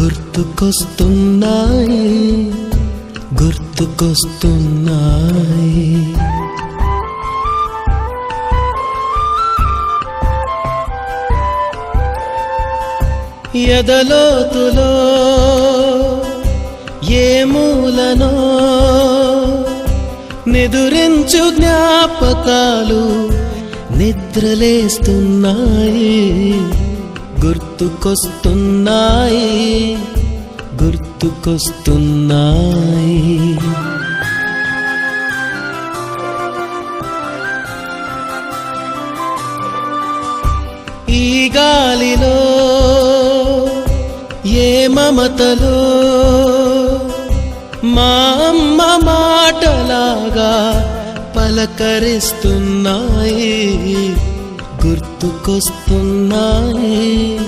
గుర్తుకొస్తున్నాయి గుర్తుకొస్తున్నాయి. ఎదలోతులో ఏ మూలనో నిదురించు జ్ఞాపకాలు నిద్రలేస్తున్నాయి. గుర్తుకొస్తున్నాయి గుర్తుకొస్తున్నాయి. ఈ గాలిలో ఏ మమతలో మా అమ్మ మాటలాగా పలకరిస్తున్నాయి. గుర్తుకొస్తున్నాయి